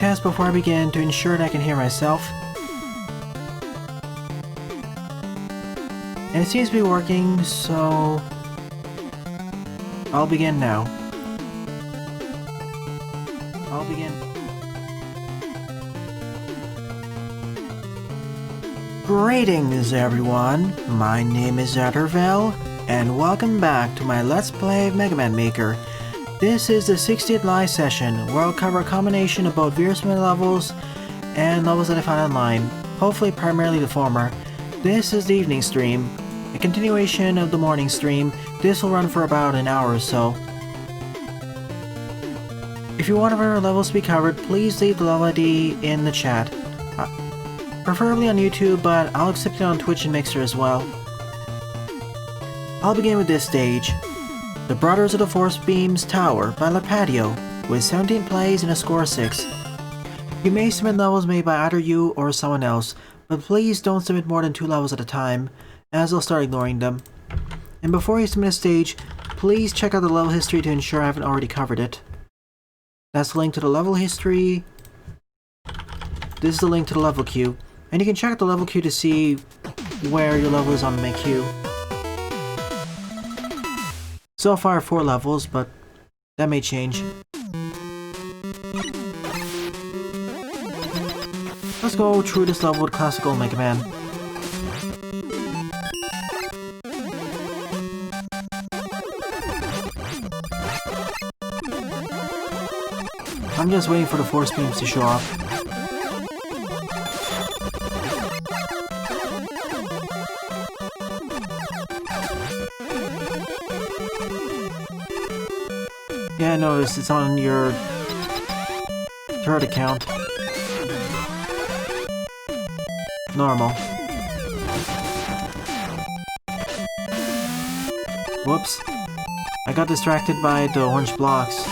Test before I begin to ensure that I can hear myself. And it seems to be working, so I'll begin now. I'll begin. Greetings everyone, my name is Ettervel, and welcome back to my Let's Play of Mega Man Maker. This is the 60th live session, where I'll cover a combination of both Virus levels and levels that I found online, hopefully primarily the former. This is the evening stream, a continuation of the morning stream. This will run for about an hour or so. If you want our levels to be covered, please leave the level ID in the chat. Preferably on YouTube, but I'll accept it on Twitch and Mixer as well. I'll begin with this stage. The Brothers of the Force Beams Tower by Lipatio, with 17 plays and a score of 6. You may submit levels made by either you or someone else, but please don't submit more than 2 levels at a time, as I'll start ignoring them. And before you submit a stage, please check out the level history to ensure I haven't already covered it. That's the link to the level history. This is the link to the level queue, and you can check out the level queue to see where your level is on the queue. So far 4 levels, but that may change. Let's go through this level with classical Mega Man. I'm just waiting for the force beams to show up. Yeah, I noticed it's on your turret account. Normal. Whoops. I got distracted by the orange blocks.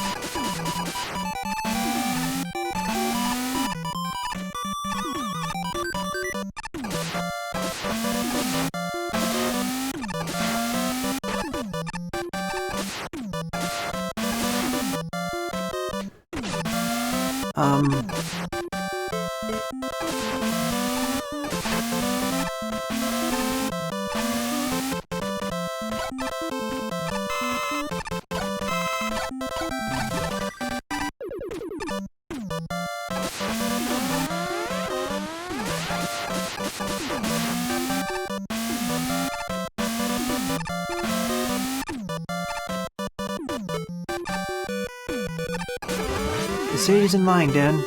The stage is in line, Dan.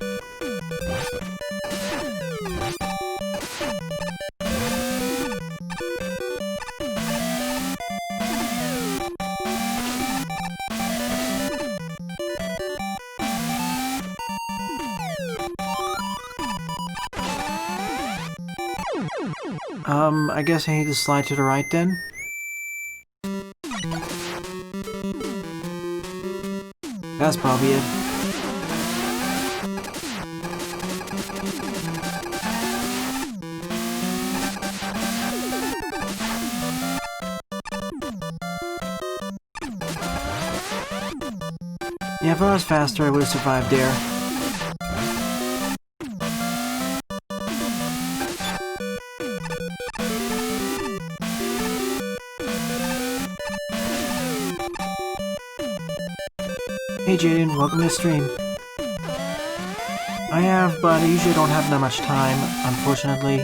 I guess I need to slide to the right then? That's probably it. Yeah, if I was faster, I would have survived there. Hey Jaden, welcome to the stream. I have, but I usually don't have that much time, unfortunately.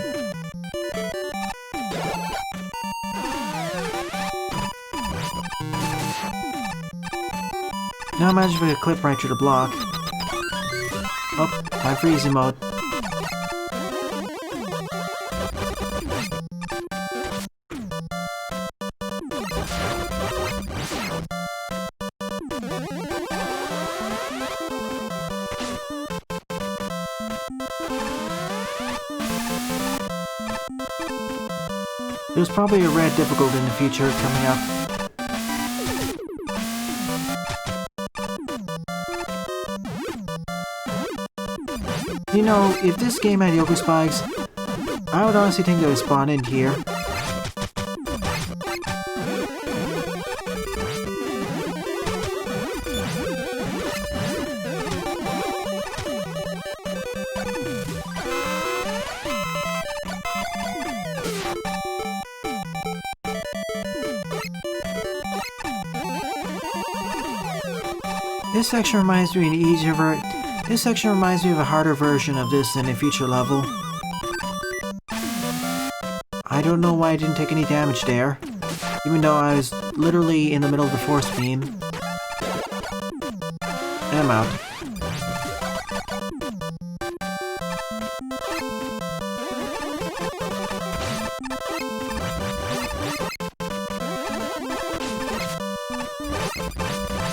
Now imagine if I could clip right through the block. Oh, my freezing mode. There's probably a red difficulty in the future coming up. You know, if this game had Yoku spikes, I would honestly think they would spawn in here. This section reminds me of a harder version of this in a future level. I don't know why I didn't take any damage there, even though I was literally in the middle of the force beam. And I'm out.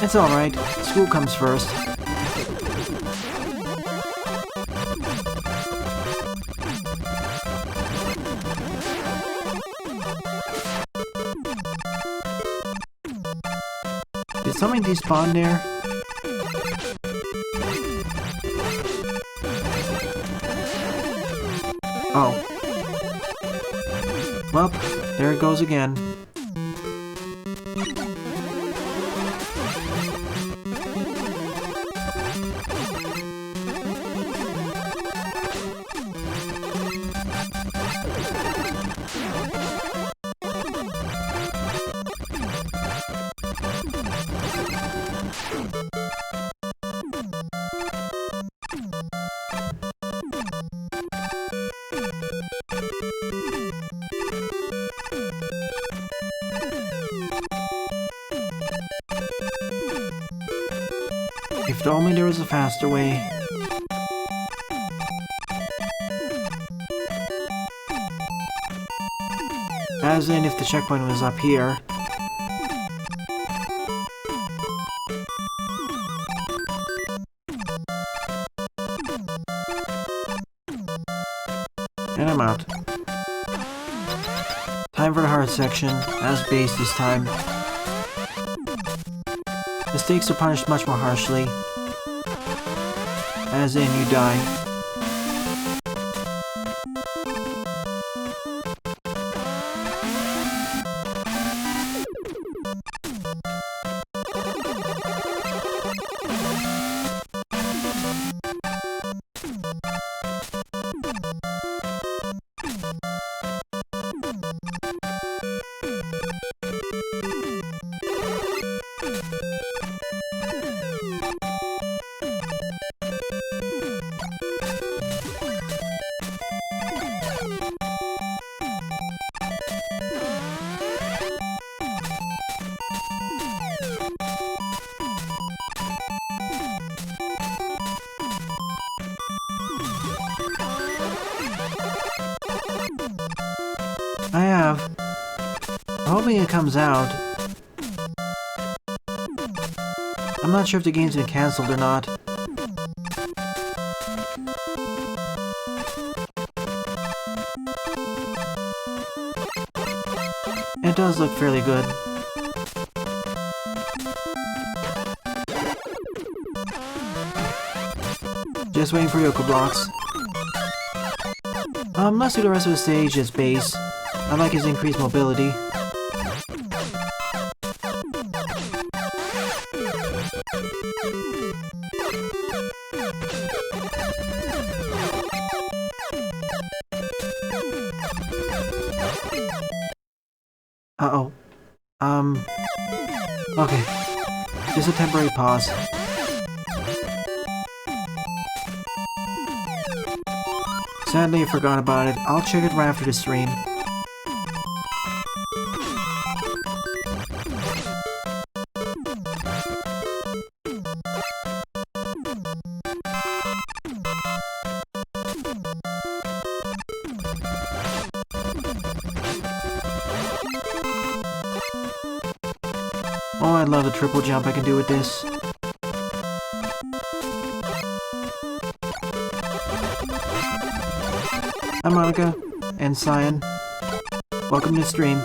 It's alright. School comes first. Did something despawn there? Oh. Well, there it goes again. If only there was a faster way. As in, if the checkpoint was up here. And I'm out. Time for the hard section, as base this time. Mistakes are punished much more harshly. As in, you die. I have. I'm hoping it comes out. I'm not sure if the game's been cancelled or not. It does look fairly good. Just waiting for Yoko blocks. Let's do the rest of the stage as base. I like his increased mobility. Uh-oh. Okay. Just a temporary pause. Sadly, I forgot about it. I'll check it right after the stream. Oh, I love the triple jump I can do with this. Hi Monica and Cyan. Welcome to the stream.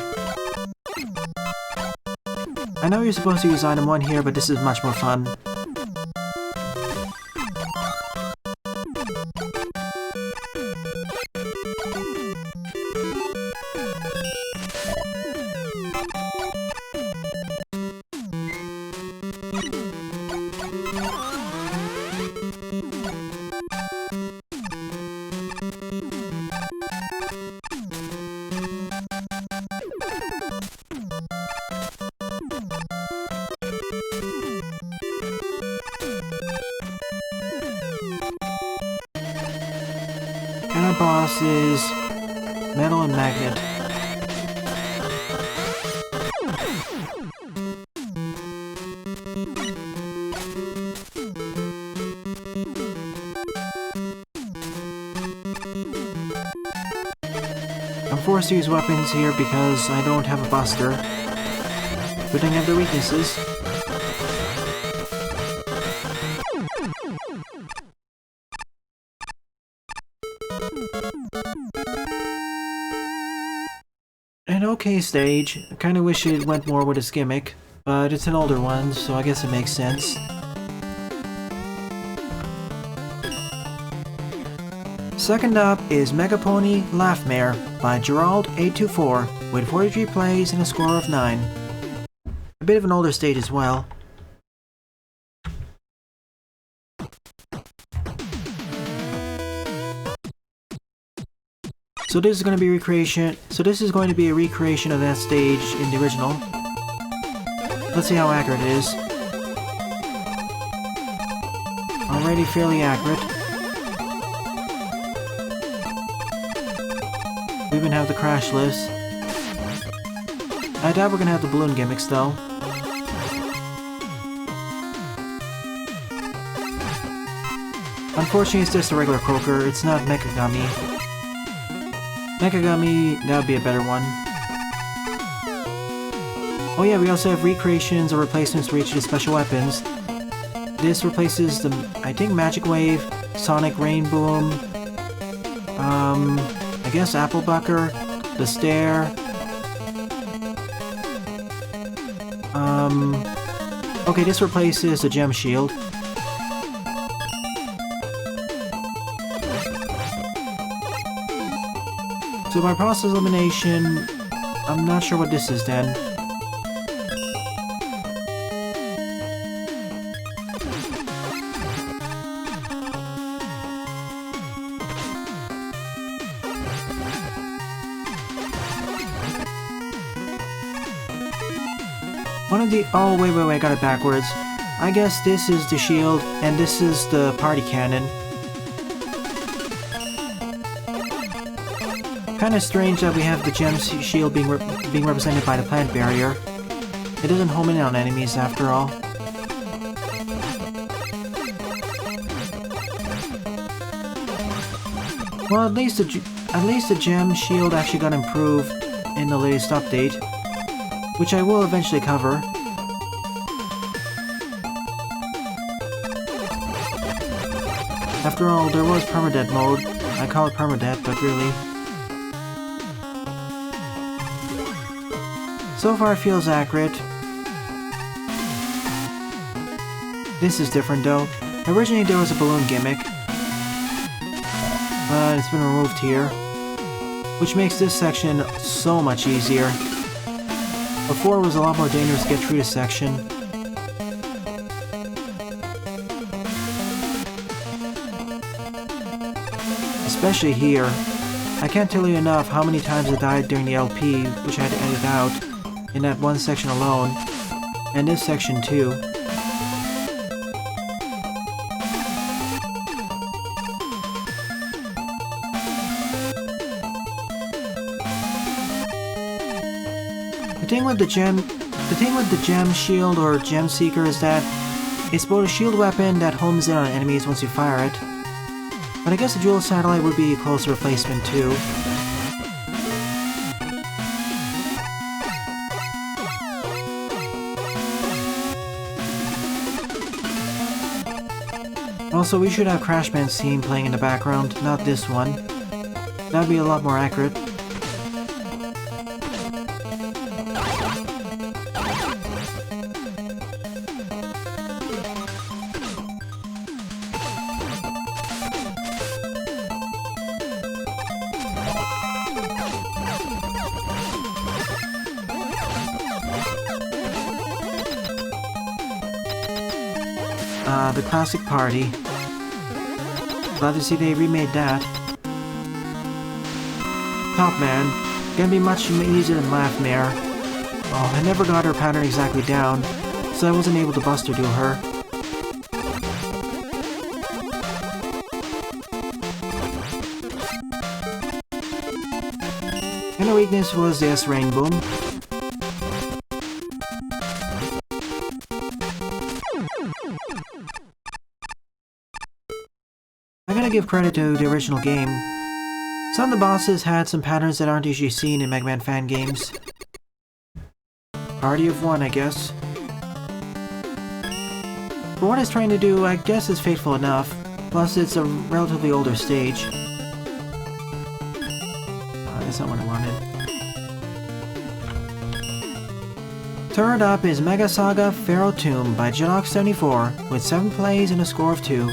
I know you're supposed to use item 1 here, but this is much more fun. And our boss is Metal and Magnet. I'm forced to use weapons here because I don't have a buster, but I have their weaknesses. An okay stage. I kinda wish it went more with its gimmick, but it's an older one, so I guess it makes sense. Second up is Mega Pony Laugh Mare by Gerald824 with 43 plays and a score of 9. A bit of an older stage as well. So this is going to be a recreation of that stage in the original. Let's see how accurate it is. Already fairly accurate. We even have the crash list. I doubt we're gonna have the balloon gimmicks though. Unfortunately, it's just a regular croaker, it's not Mechagami. Mechagami, that would be a better one. Oh yeah, we also have recreations or replacements for each of the special weapons. This replaces the, I think, Magic Wave, Sonic Rain Boom, I guess Apple Bucker, the Stare. Okay, this replaces the Gem Shield. So by process elimination, I'm not sure what this is then. One of the... oh, wait, I got it backwards. I guess this is the shield, and this is the party cannon. Kinda strange that we have the gem shield being represented by the plant barrier. It doesn't home in on enemies after all. Well, at least the gem shield actually got improved in the latest update, which I will eventually cover. After all, there was permadeath mode. I call it permadeath, but really. So far it feels accurate. This is different though. Originally there was a balloon gimmick, but it's been removed here, which makes this section so much easier. Before it was a lot more dangerous to get through this section. Especially here. I can't tell you enough how many times I died during the LP, which I had to edit out, in that one section alone, and this section too. The thing with the gem shield or gem seeker is that it's both a shield weapon that homes in on enemies once you fire it, but I guess the dual satellite would be a close replacement too. Also, we should have Crashman's theme playing in the background, not this one. That'd be a lot more accurate. The classic party. Glad to see they remade that. Top Man. Gonna be much easier than Laugh Mare. Oh, I never got her pattern exactly down, so I wasn't able to Buster Duel her. And the weakness was this Rain Boom. I gotta give credit to the original game. Some of the bosses had some patterns that aren't usually seen in Mega Man fan games. Party of one, I guess. For what it's trying to do, I guess it's faithful enough. Plus, it's a relatively older stage. That's not what I wanted. Third up is Mega Saga Pharaoh Tomb by Jillox74 with 7 plays and a score of 2.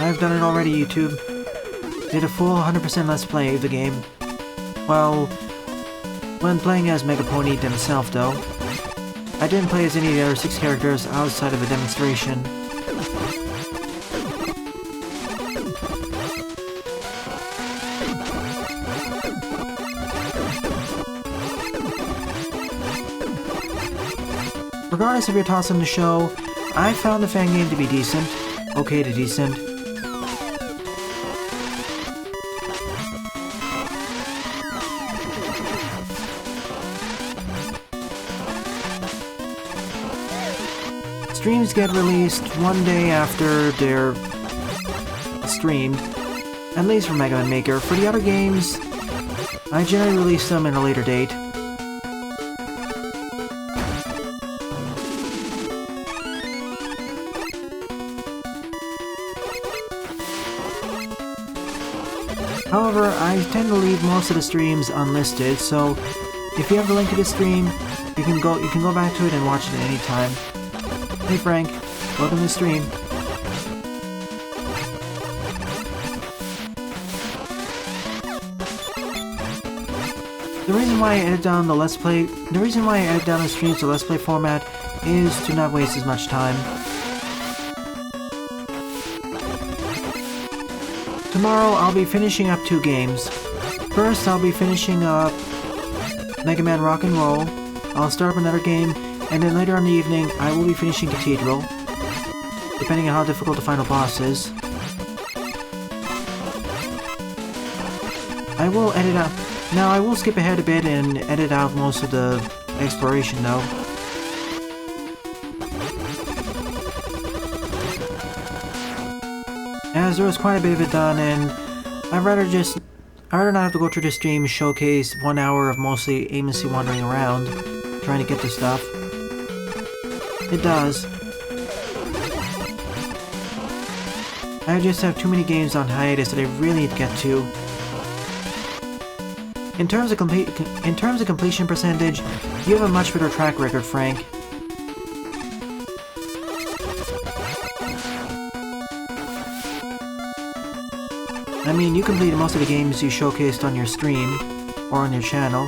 I've done it already, YouTube. Did a full 100% Let's Play of the game. Well, when playing as Mega Pony himself, though. I didn't play as any of the other 6 characters outside of a demonstration. Regardless of your thoughts on the show, I found the fan game to be decent. Okay to decent. Streams get released one day after they're streamed, at least for Mega Man Maker. For the other games, I generally release them at a later date. However, I tend to leave most of the streams unlisted, so if you have the link to the stream, you can go back to it and watch it at any time. Hey Frank, welcome to the stream. The reason why I edit down the streams to Let's Play format is to not waste as much time. Tomorrow I'll be finishing up 2 games. First, I'll be finishing up Mega Man Rock and Roll. I'll start up another game, and then later in the evening, I will be finishing Cathedral, depending on how difficult the final boss is. I will edit out... Now, I will skip ahead a bit and edit out most of the exploration, though. As there was quite a bit of it done, and I'd rather not have to go through the stream showcase 1 hour of mostly aimlessly wandering around, trying to get the stuff. It does. I just have too many games on hiatus that I really need to get to. In terms of completion percentage, you have a much better track record, Frank. I mean, you completed most of the games you showcased on your stream, or on your channel.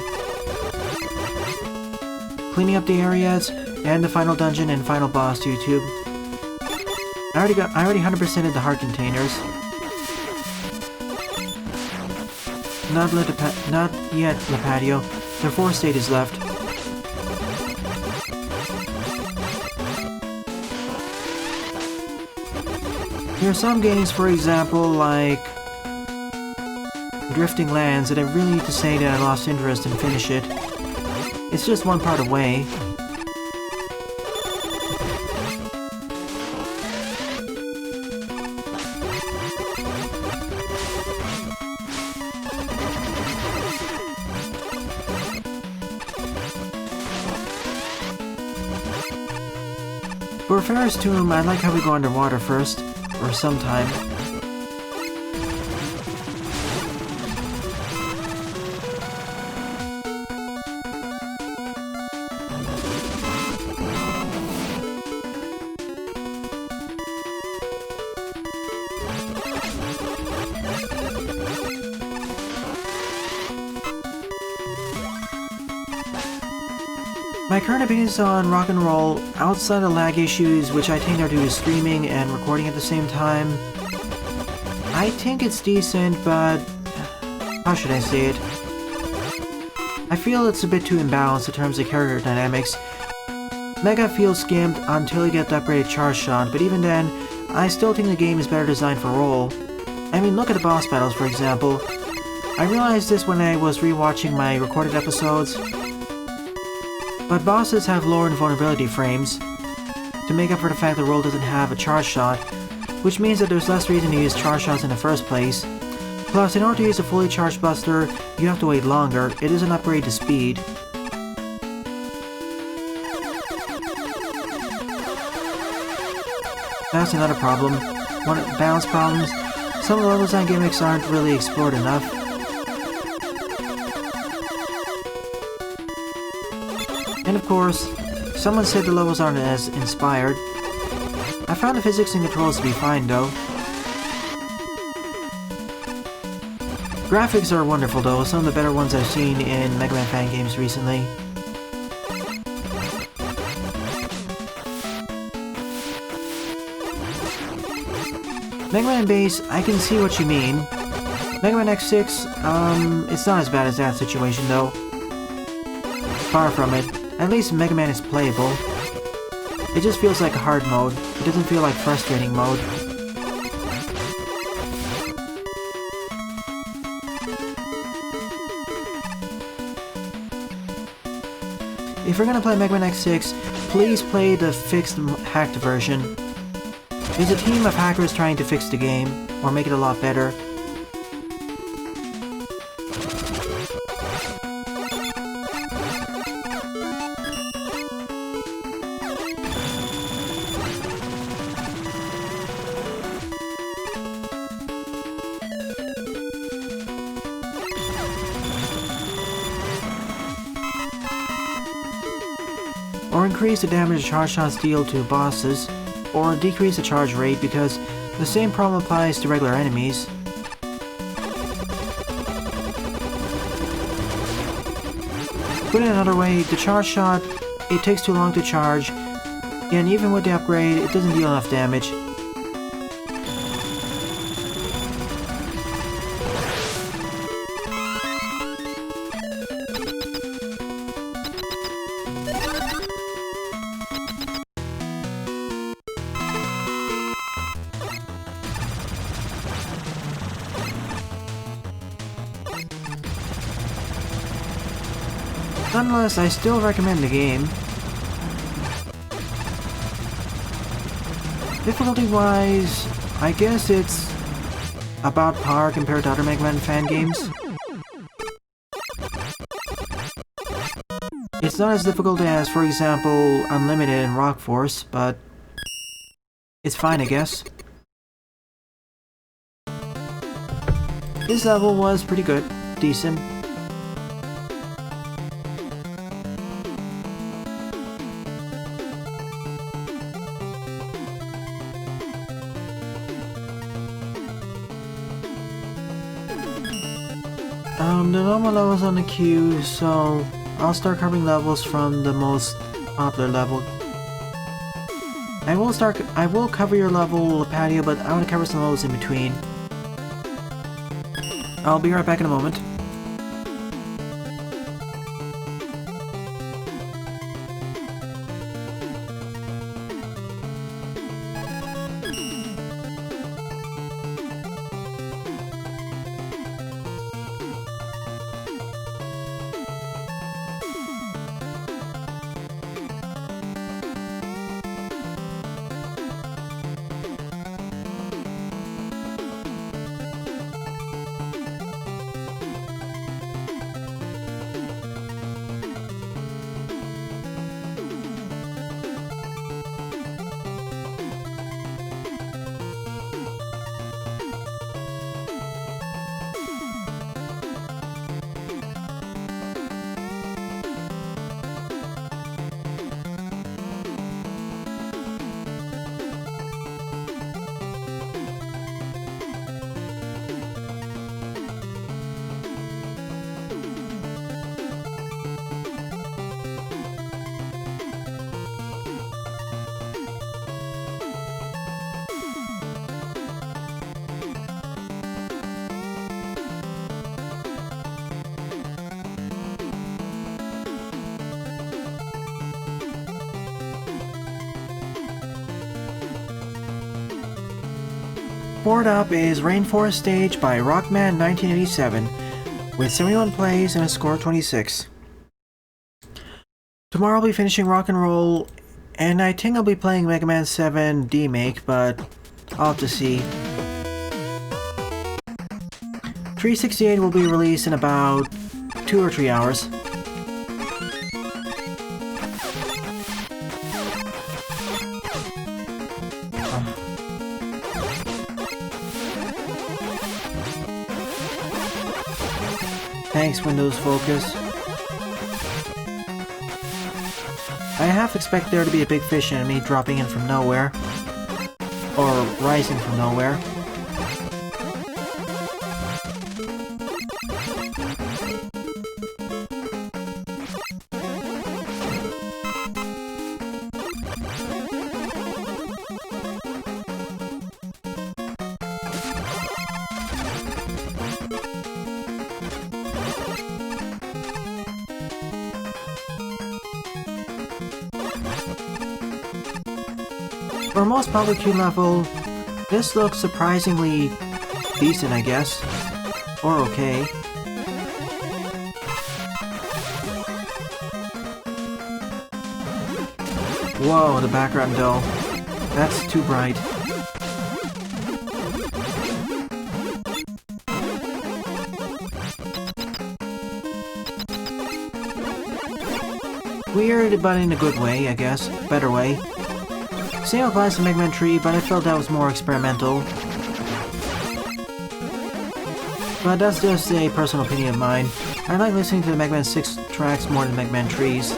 Cleaning up the areas, and the final dungeon and final boss, YouTube. I already 100%ed the heart containers. Not yet, Lipatio. There are 4 stages left. There are some games, for example, like Drifting Lands, that I really need to say that I lost interest and finish it. It's just one part away. For Pharaoh's Tomb, I like how we go underwater first, or sometime. My current opinions on rock and roll, outside of lag issues which I think are due to streaming and recording at the same time, I think it's decent, but how should I say it? I feel it's a bit too imbalanced in terms of character dynamics. Mega feels skimmed until you get the upgraded charge shot, but even then, I still think the game is better designed for roll. I mean, look at the boss battles, for example. I realized this when I was rewatching my recorded episodes, but bosses have lower invulnerability frames to make up for the fact that roll doesn't have a charge shot, which means that there's less reason to use charge shots in the first place. Plus, in order to use a fully charged buster, you have to wait longer. It is an upgrade to speed. That's another problem. One of the balance problems. Some of the level design gimmicks aren't really explored enough. And of course, someone said the levels aren't as inspired. I found the physics and controls to be fine though. Graphics are wonderful though, some of the better ones I've seen in Mega Man fan games recently. Mega Man Base, I can see what you mean. Mega Man X6, it's not as bad as that situation though. Far from it. At least Mega Man is playable. It just feels like a hard mode. It doesn't feel like frustrating mode. If you're gonna play Mega Man X6, please play the fixed hacked version. There's a team of hackers trying to fix the game, or make it a lot better. Or increase the damage charge shots deal to bosses, or decrease the charge rate because the same problem applies to regular enemies. Put it another way, the charge shot, it takes too long to charge, and even with the upgrade, it doesn't deal enough damage. Nonetheless, I still recommend the game. Difficulty-wise, I guess it's about par compared to other Mega Man fan games. It's not as difficult as, for example, Unlimited and Rock Force, but it's fine, I guess. This level was pretty good, decent. The normal level's on the queue, so I'll start covering levels from the most popular level. I will cover your level, Lipatio, but I want to cover some levels in between. I'll be right back in a moment. Board up is Rainforest Stage by Rockman 1987 with 71 plays and a score of 26. Tomorrow I'll be finishing Rock and Roll, and I think I'll be playing Mega Man 7 D-Make, but I'll have to see. 368 will be released in about 2 or 3 hours. Thanks, Windows Focus. I half expect there to be a big fish enemy dropping in from nowhere. Or rising from nowhere. For most public queue level, this looks surprisingly decent, I guess. Or okay. Whoa, the background though. That's too bright. Weird, but in a good way, I guess. Better way. Same applies to Mega Man 3, but I felt that was more experimental. But that's just a personal opinion of mine. I like listening to the Mega Man 6 tracks more than Mega Man 3's.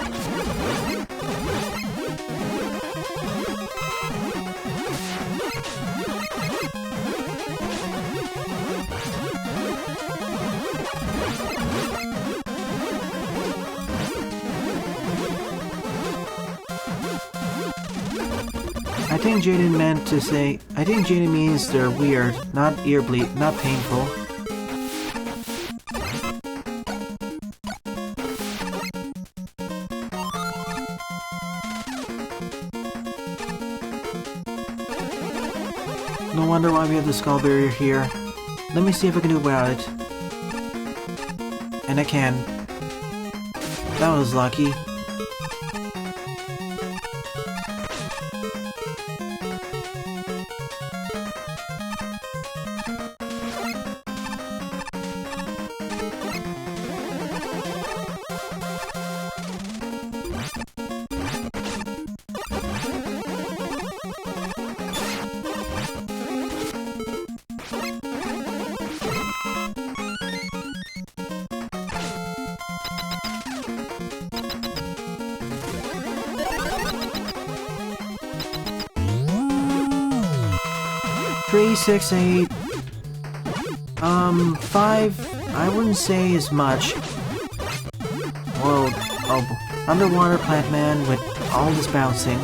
I think Jaden means they're weird, not ear bleed, not painful. No wonder why we have the skull barrier here. Let me see if I can do without it. And I can. That was lucky. Three, 6, 8. 5. I wouldn't say as much. Whoa. Oh, underwater plant man with all this bouncing.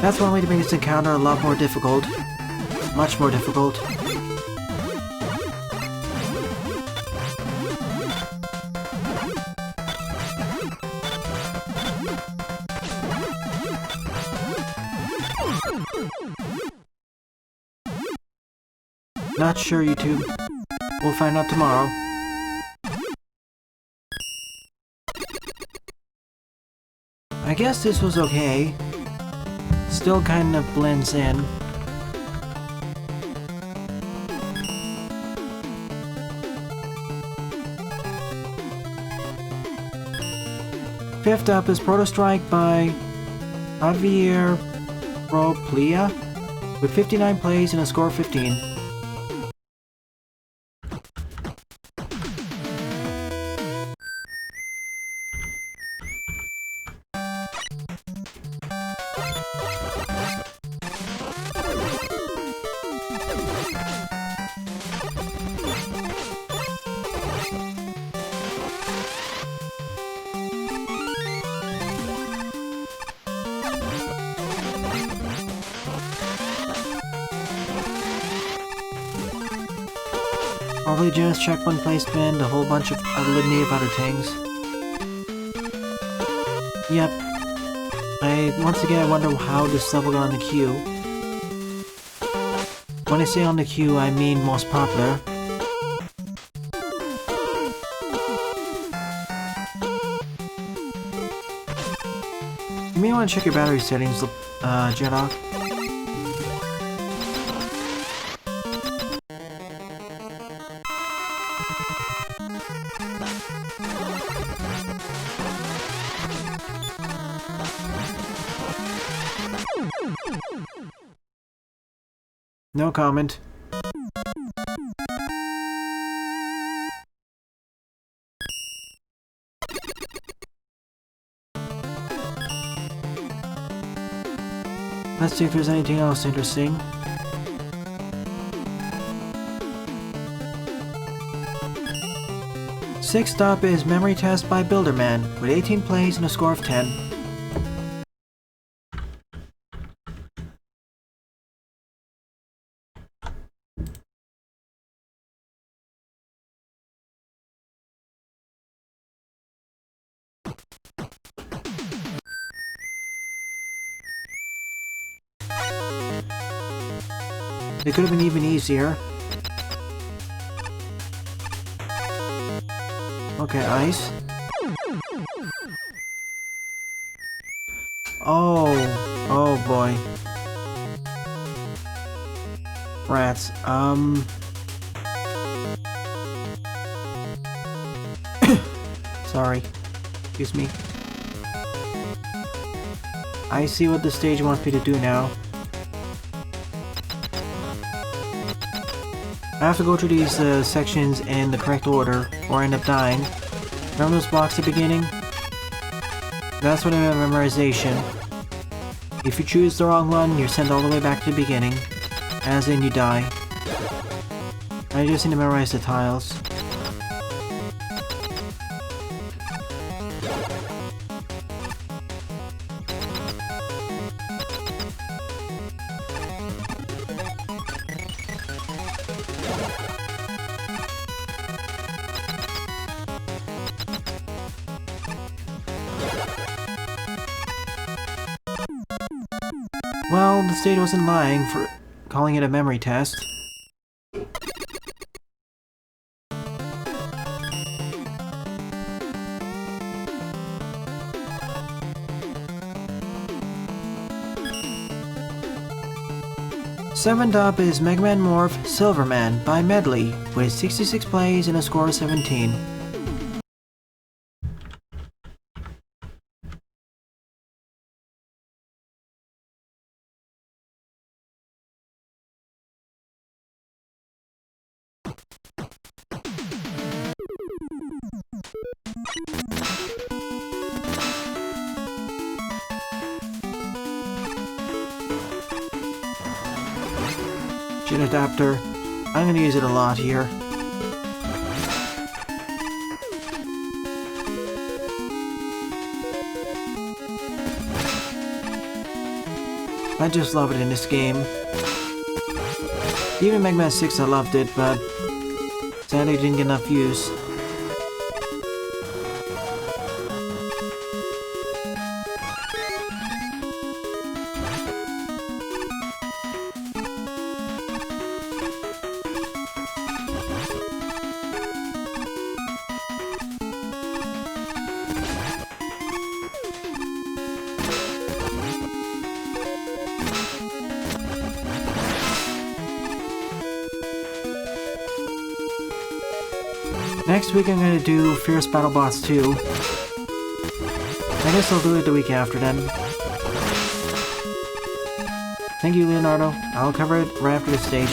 That's one way to make this encounter a lot more difficult. Much more difficult. Not sure, YouTube. We'll find out tomorrow. I guess this was okay. Still kind of blends in. Fifth up is Proto Strike by Javier Proplia with 59 plays and a score of 15. Probably just checkpoint placement, a whole bunch of a litany of other things. Yep. Once again I wonder how this level got on the queue. When I say on the queue, I mean most popular. You may want to check your battery settings, Jedok. No comment. Let's see if there's anything else interesting. Sixth stop is Memory Test by Builderman, with 18 plays and a score of 10. It could have been even easier. Okay, ice. Oh boy. Rats, sorry. Excuse me. I see what the stage wants me to do now. I have to go through these sections in the correct order, or I end up dying. Remember those blocks at the beginning? That's what I meant memorization. If you choose the wrong one, you're sent all the way back to the beginning. As in, you die. I just need to memorize the tiles. Well, the stage wasn't lying for calling it a memory test. Seventh up is Megaman Morph Silverman by Medley, with 66 plays and a score of 17. Gin adapter. I'm gonna use it a lot here. I just love it in this game. Even Mega Man 6 I loved it, but sadly didn't get enough use. Next week I'm gonna do Fierce BattleBots 2. I guess I'll do it the week after then. Thank you, Leonardo. I'll cover it right after the stage.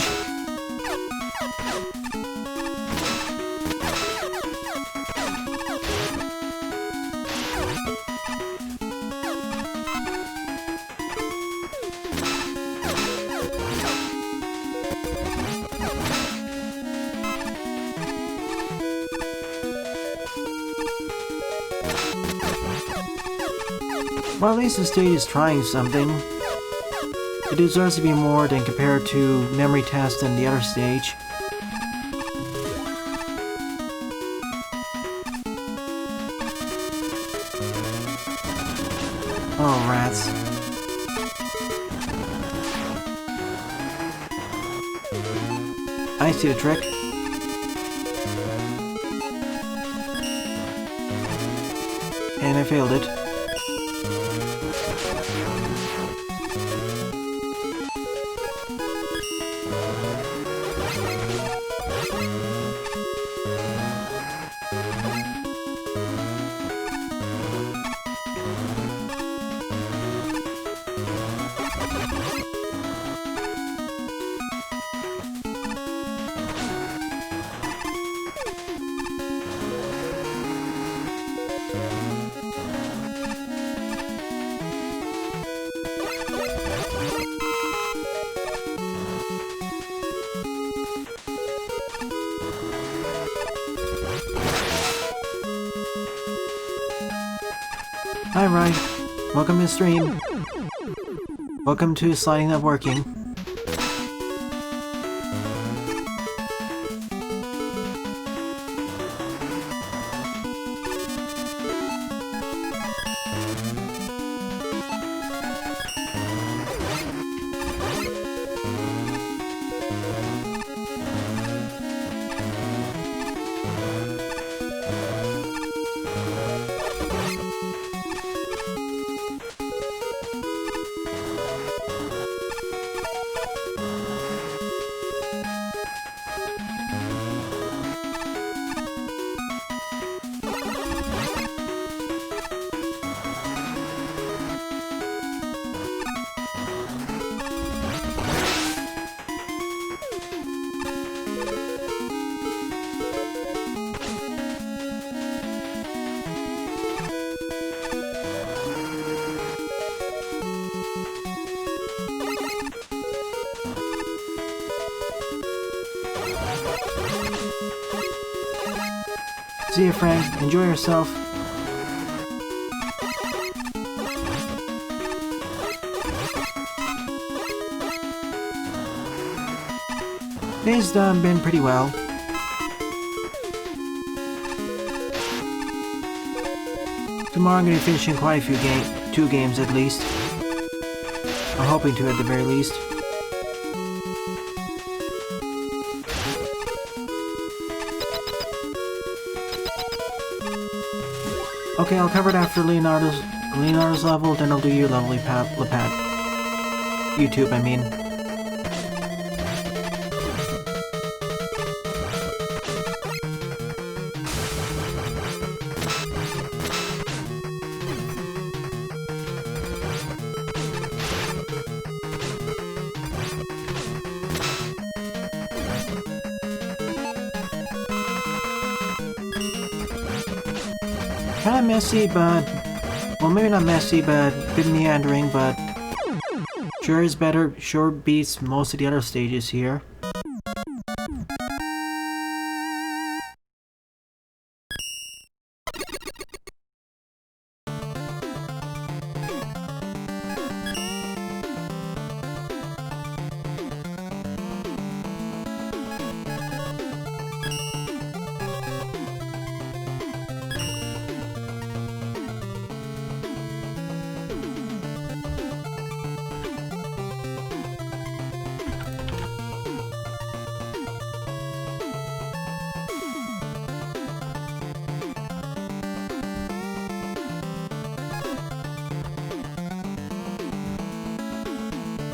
Well, at least the stage is trying something. It deserves to be more than compared to Memory Test and the other stage. Oh, rats. I see the trick. And I failed it. Hi, Ryan. Welcome to the stream. Welcome to Sliding Not Working. See you, Frank. Enjoy yourself. Day's been pretty well. Tomorrow I'm going to be finishing quite a few two games at least. I'm hoping to at the very least. Okay, I'll cover it after Leonardo's level, then I'll do your level, Lipat. YouTube, I mean. Kinda messy, but... well, maybe not messy, but a bit meandering, but... sure is better, sure beats most of the other stages here.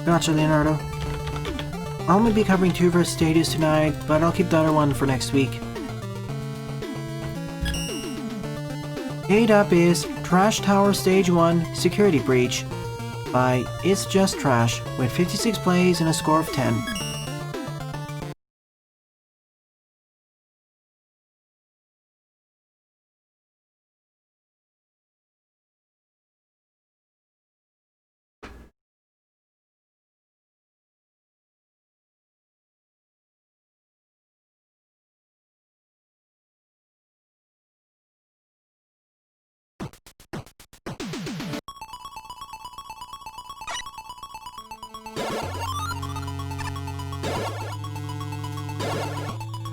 Gotcha, Leonardo. I'll only be covering 2 verse stages tonight, but I'll keep the other one for next week. 8 up is Trash Tower Stage 1 Security Breach by ItsJustTrash with 56 plays and a score of 10.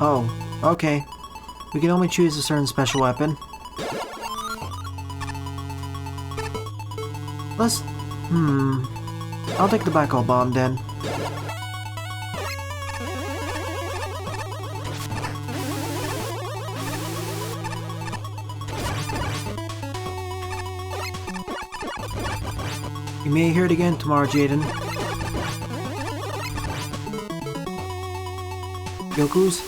Oh, okay. We can only choose a certain special weapon. Let's... I'll take the backhoe bomb then. You may hear it again tomorrow, Jaden. Yoku's?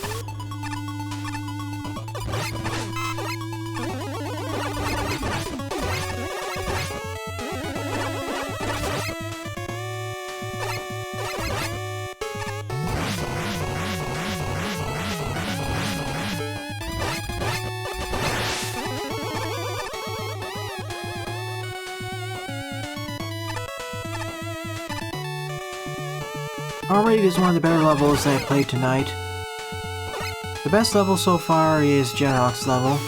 Already is one of the better levels that I played tonight. The best level so far is Jetox's level.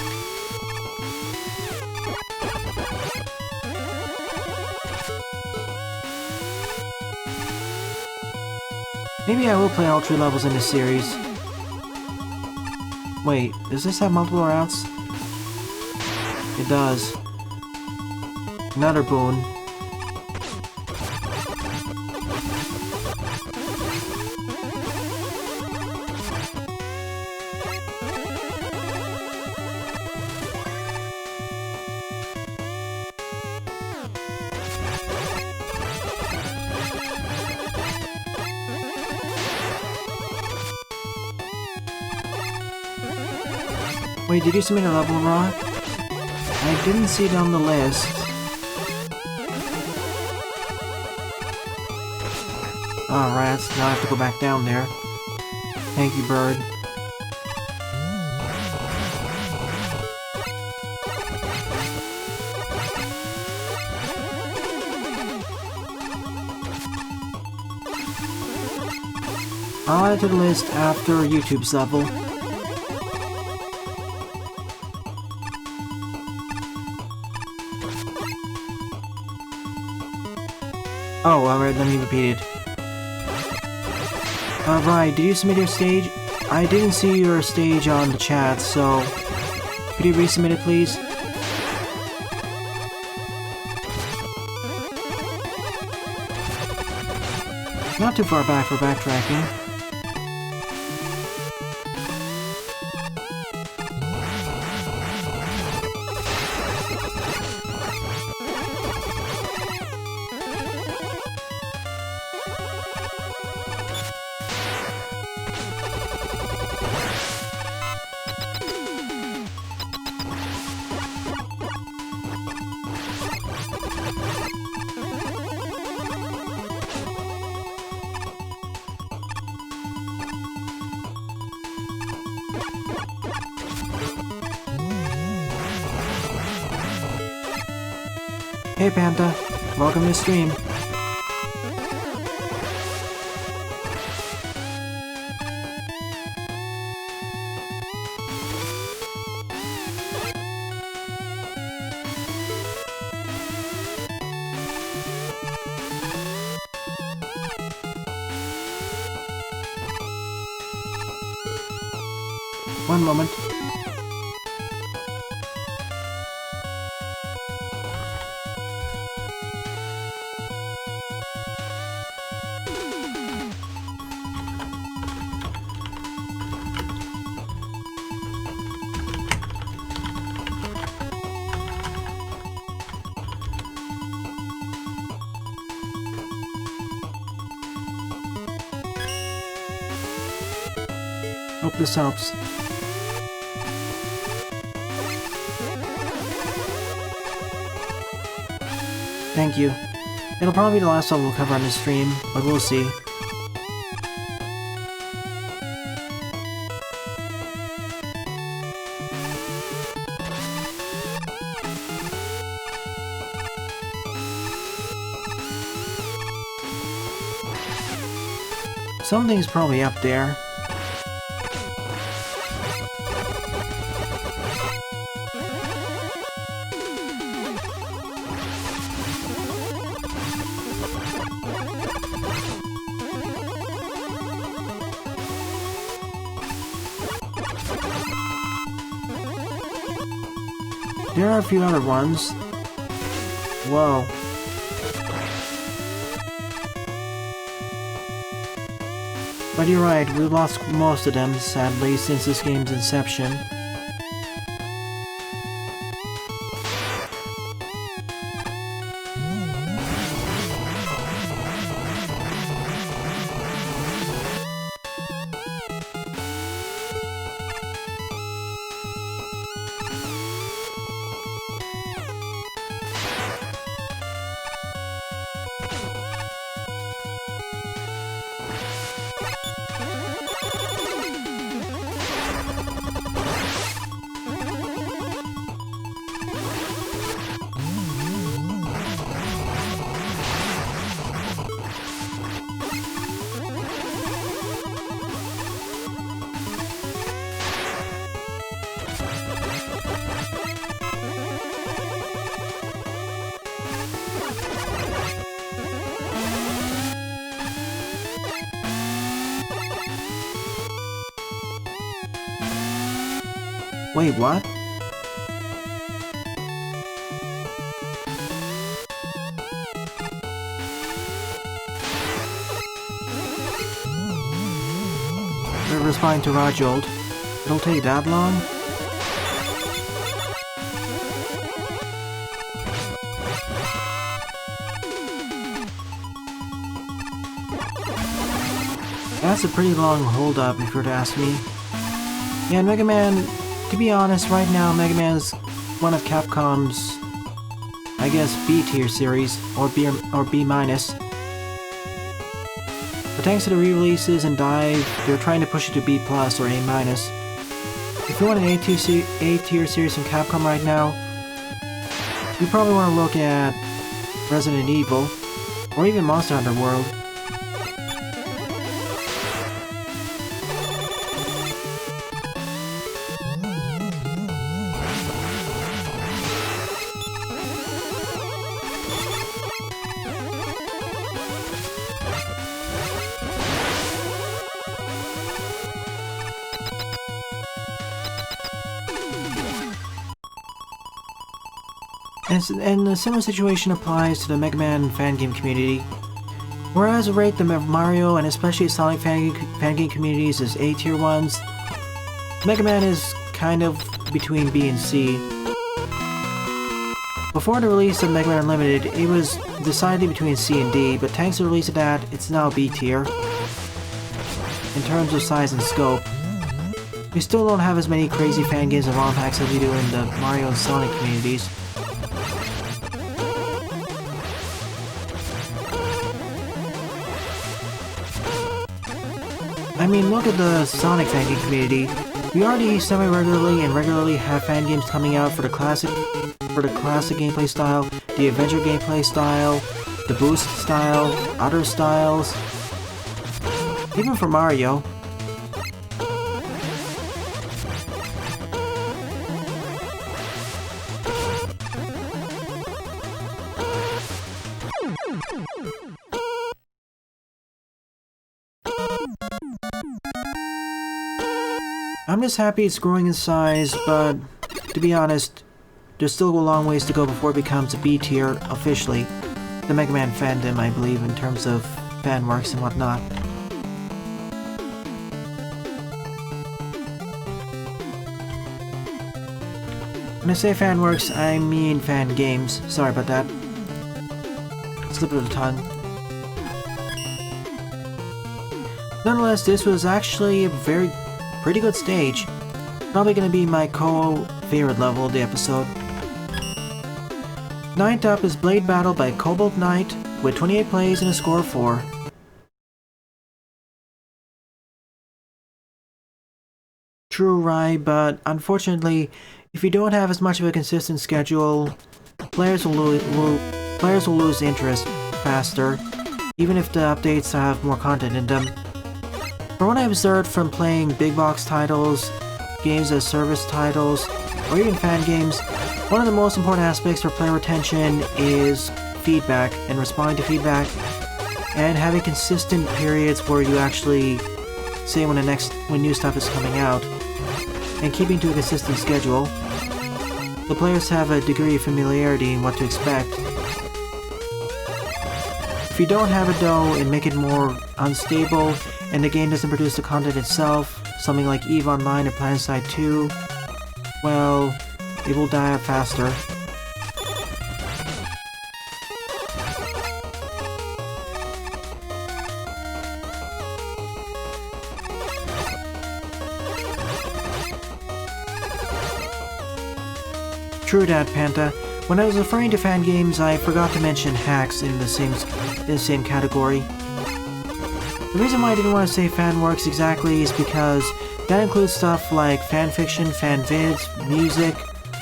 Maybe I will play all 3 levels in this series. Wait, does this have multiple routes? It does. Another boon. Wait, did you submit a level wrong? I didn't see it on the list. Oh, rats. Now I have to go back down there. Thank you, bird. I'll add to the list after YouTube's level. Oh, alright, let me repeat it. Right, did you submit your stage? I didn't see your stage on the chat, so... Could you resubmit it, please? Not too far back for backtracking. Hey Panda, welcome to the stream. One moment. Hope this helps. Thank you. It'll probably be the last one we'll cover on this stream, but we'll see. Something's probably up there. There are a few other ones. Whoa. But you're right, we've lost most of them, sadly, since this game's inception. Wait, what? They're responding to Rajold. It'll take that long? That's a pretty long hold up if you were to ask me. Yeah, and Mega Man, to be honest, right now Mega Man's one of Capcom's, I guess, B-tier series, or B-. But thanks to the re-releases and Dive, they're trying to push it to B+ or A-. If you want an A-tier series from Capcom right now, you probably want to look at Resident Evil, or even Monster Hunter World. And a similar situation applies to the Mega Man fan game community. Whereas I rate the Mario and especially Sonic fan game communities as A-tier ones, Mega Man is kind of between B and C. Before the release of Mega Man Unlimited, it was decided between C and D, but thanks to the release of that, it's now B tier. In terms of size and scope, we still don't have as many crazy fan games and ROM packs as we do in the Mario and Sonic communities. I mean, look at the Sonic fan game community. We already semi-regularly and regularly have fan games coming out for the classic gameplay style, the adventure gameplay style, the boost style, other styles, even for Mario. I'm just happy it's growing in size, but to be honest, there's still a long ways to go before it becomes a B tier officially. The Mega Man fandom, I believe, in terms of fan works and whatnot. When I say fan works, I mean fan games. Sorry about that. Slip of the tongue. Nonetheless, this was actually a pretty good stage. Probably gonna be my favorite level of the episode. Ninth up is Blade Battle by CobaltNight with 28 plays and a score of 4. True, right, but unfortunately, if you don't have as much of a consistent schedule, players will lose interest faster, even if the updates have more content in them. From what I've observed from playing big box titles, games as service titles, or even fan games, one of the most important aspects for player retention is feedback and responding to feedback, and having consistent periods where you actually say when new stuff is coming out, and keeping to a consistent schedule. The players have a degree of familiarity in what to expect. If you don't have it though and make it more unstable, and the game doesn't produce the content itself, something like EVE Online or PlanetSide 2, well, it will die out faster. True that, Panta. When I was referring to fan games, I forgot to mention hacks in the same category. The reason why I didn't want to say fan works exactly is because that includes stuff like fanfiction, fan vids, music,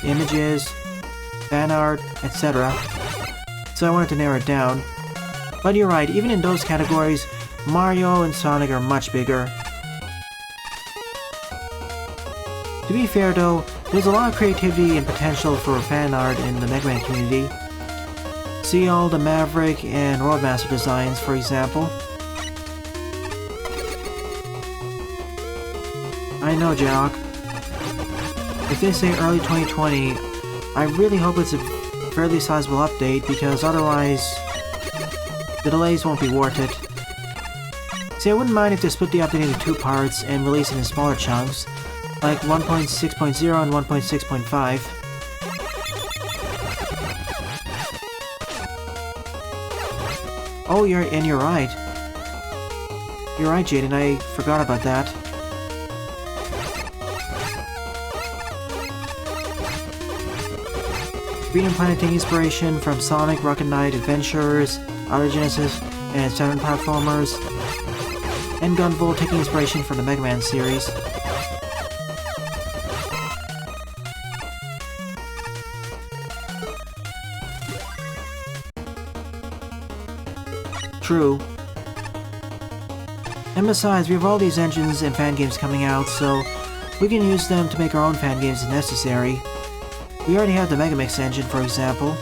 images, fan art, etc. So I wanted to narrow it down. But you're right, even in those categories, Mario and Sonic are much bigger. To be fair though, there's a lot of creativity and potential for fan art in the Mega Man community. See all the Maverick and Roadmaster designs, for example. I know, Jock. If they say early 2020, I really hope it's a fairly sizable update, because otherwise the delays won't be worth it. See, I wouldn't mind if they split the update into 2 parts and release it in smaller chunks, like 1.6.0 and 1.6.5. Oh, you're right. You're right, Jaden, I forgot about that. Freedom Planet taking inspiration from Sonic, Rocket Knight, Adventurers, Auto Genesis, and Saturn platformers, and Gunvolt taking inspiration from the Mega Man series. True. And besides, we have all these engines and fan games coming out, so we can use them to make our own fan games if necessary. We already have the Megamix engine, for example.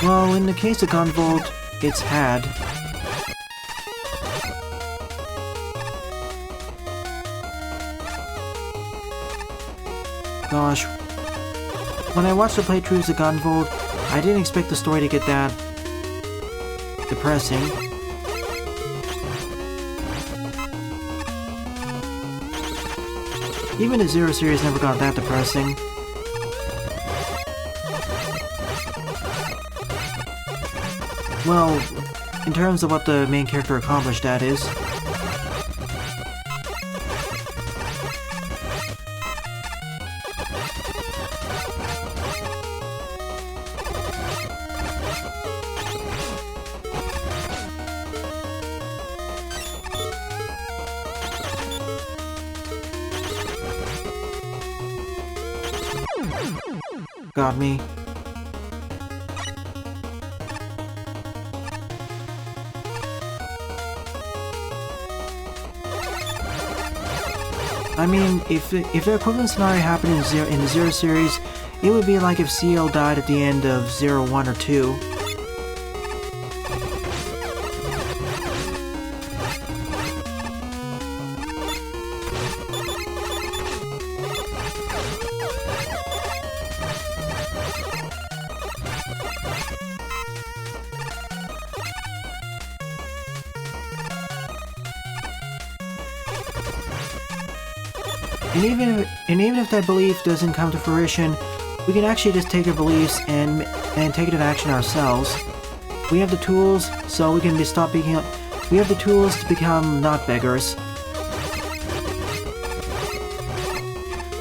Well, in the case of Gunvolt, it's had. Gosh, when I watched the playthroughs of Gunvolt, I didn't expect the story to get that depressing. Even the Zero series never got that depressing. Well, in terms of what the main character accomplished, that is. Got me. I mean, if the equivalent scenario happened in the Zero series, it would be like if CL died at the end of 0, 1, or 2. And even if that belief doesn't come to fruition, we can actually just take our beliefs and take it into action ourselves. We have the tools, so we can stop being. We have the tools to become not beggars.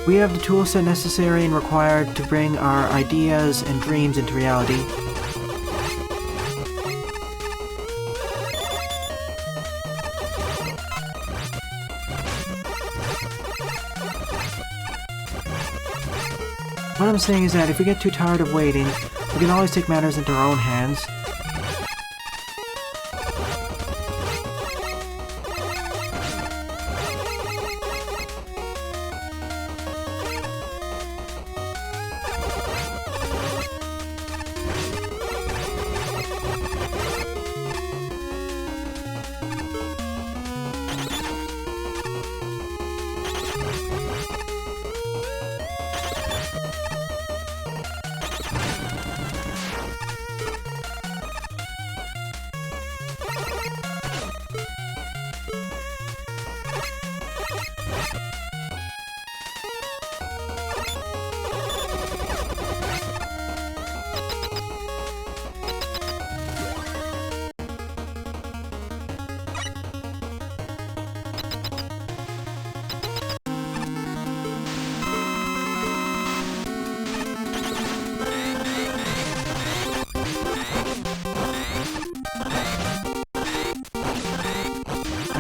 We have the tool set necessary and required to bring our ideas and dreams into reality. What I'm saying is that if we get too tired of waiting, we can always take matters into our own hands.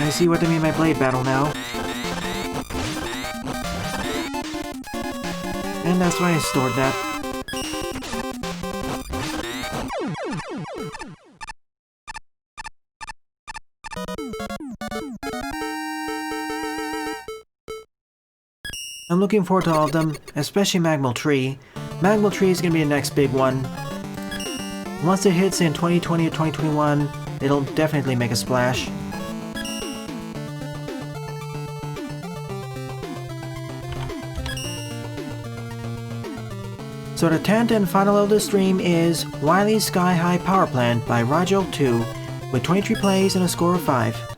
I see what they mean by blade battle now. And that's why I stored that. I'm looking forward to all of them, especially Magmal Tree. Magmal Tree is gonna be the next big one. Once it hits in 2020 or 2021, it'll definitely make a splash. So the 10th and final of the stream is Wiley's Sky High Power Plant by Roger 2 with 23 plays and a score of 5.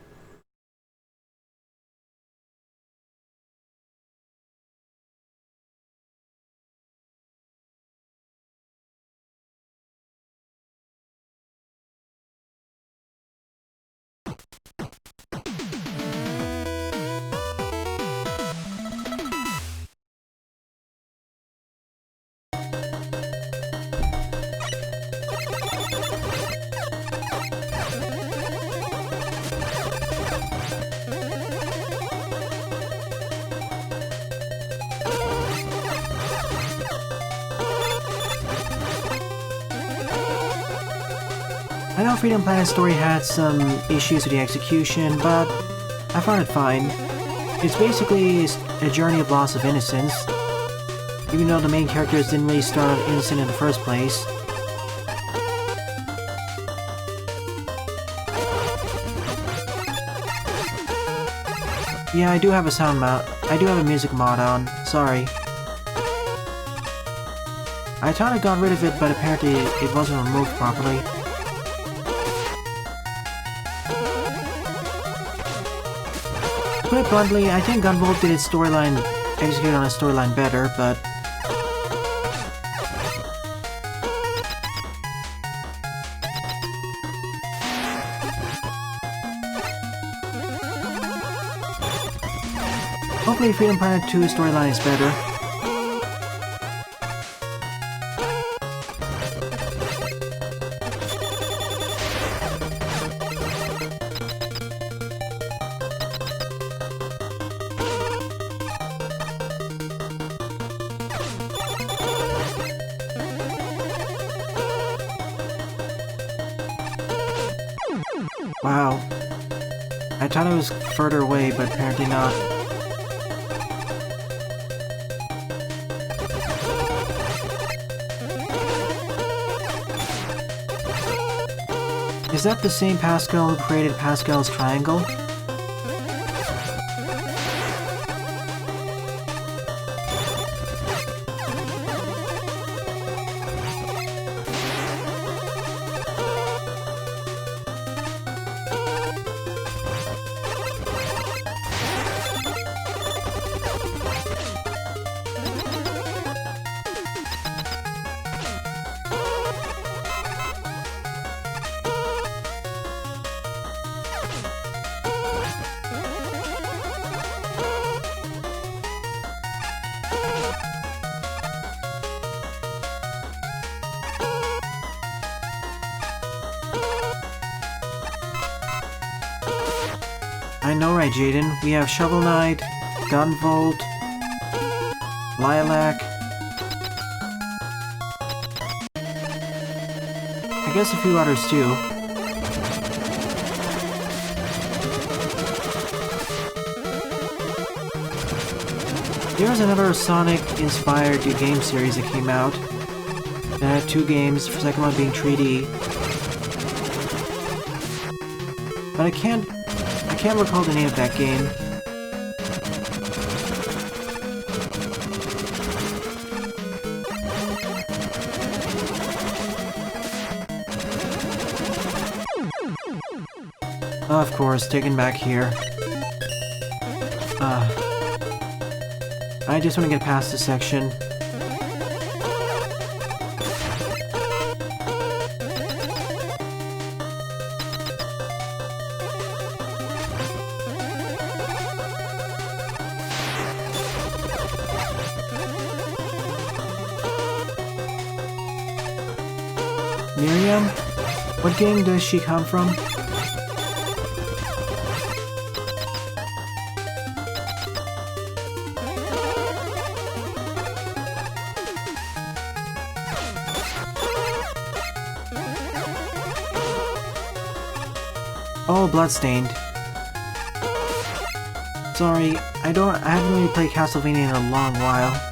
I know Freedom Planet's story had some issues with the execution, but I found it fine. It's basically a journey of loss of innocence, even though the main characters didn't really start out innocent in the first place. Yeah, I do have a music mod on, sorry. I thought I got rid of it, but apparently it wasn't removed properly. To put it bluntly, I think Gunvolt did its storyline, executed on its storyline better, but... hopefully Freedom Planet 2's storyline is better. Wow. I thought I was further away, but apparently not. Is that the same Pascal who created Pascal's Triangle? I know, right, Jaden? We have Shovel Knight, Gunvolt, Lilac. I guess a few others too. There was another Sonic-inspired game series that came out. That had 2 games, the second one being 3D. But I can't recall the name of that game. Of course, taken back here. I just want to get past this section. Miriam? What game does she come from? Oh, Bloodstained. Sorry, I haven't really played Castlevania in a long while.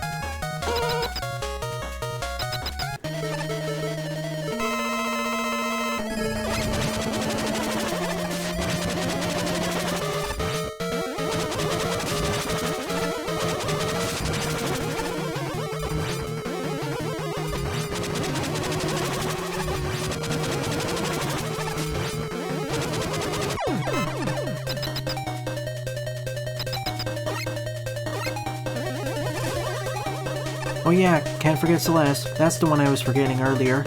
Oh yeah, can't forget Celeste. That's the one I was forgetting earlier.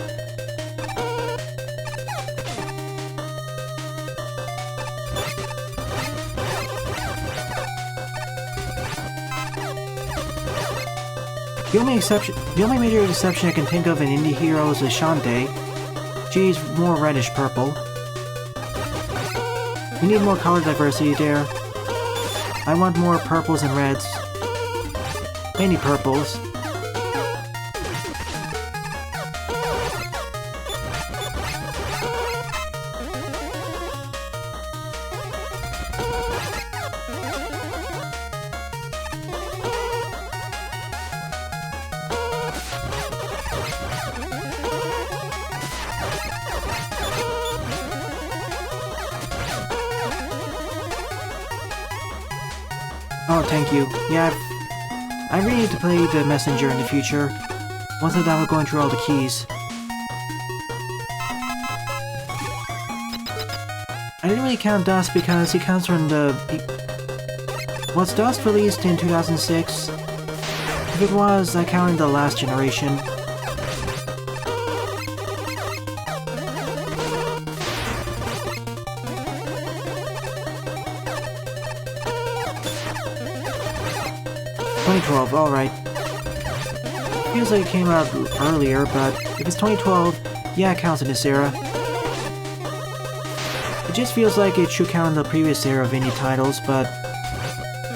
The only major exception I can think of in indie heroes is Shantae. She's more reddish-purple. We need more color diversity there. I want more purples and reds. Mainly purples. Oh, thank you. Yeah, I really need to play the Messenger in the future. Once I'm done with going through all the keys. I didn't really count Dust because he comes from the... Was Dust released in 2006? If it was, I counted the last generation. Alright. Feels like it came out earlier, but if it's 2012, yeah, it counts in this era. It just feels like it should count in the previous era of indie titles, but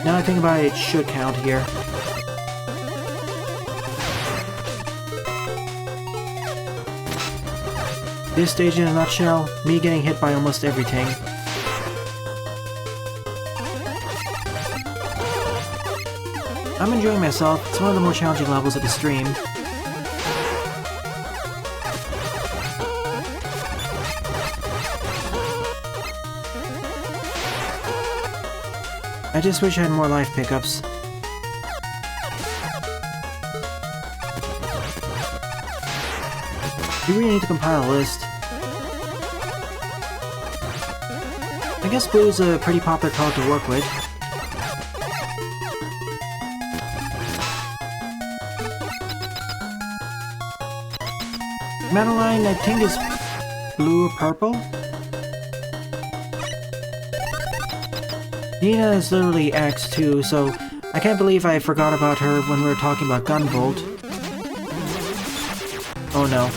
now I think about it, it should count here. This stage in a nutshell, me getting hit by almost everything. I'm enjoying myself. It's one of the more challenging levels of the stream. I just wish I had more life pickups. You really need to compile a list. I guess blue's a pretty popular color to work with. Madeline, I think, is blue or purple? Nina is literally X too, so I can't believe I forgot about her when we were talking about Gunvolt. Oh no.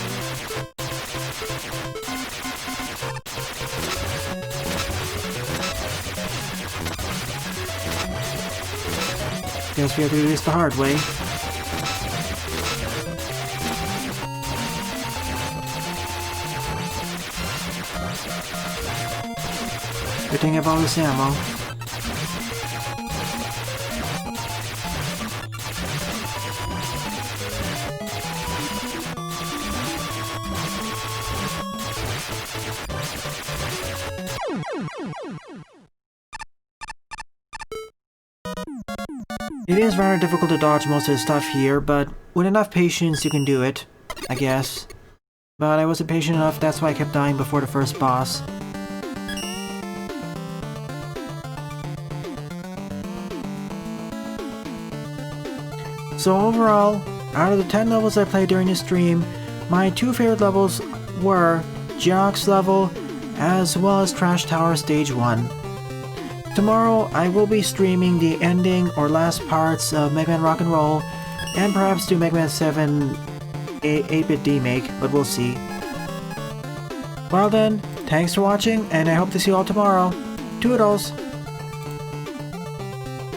Guess we have to do this the hard way. Good thing I have all this ammo. It is rather difficult to dodge most of the stuff here, but with enough patience you can do it, I guess. But I wasn't patient enough, that's why I kept dying before the first boss. So overall, out of the 10 levels I played during the stream, my two favorite levels were Geox level, as well as Trash Tower Stage 1. Tomorrow, I will be streaming the ending or last parts of Mega Man Rock'n'Roll, and perhaps do Mega Man 7 8-bit remake, but we'll see. Well then, thanks for watching, and I hope to see you all tomorrow. Toodles!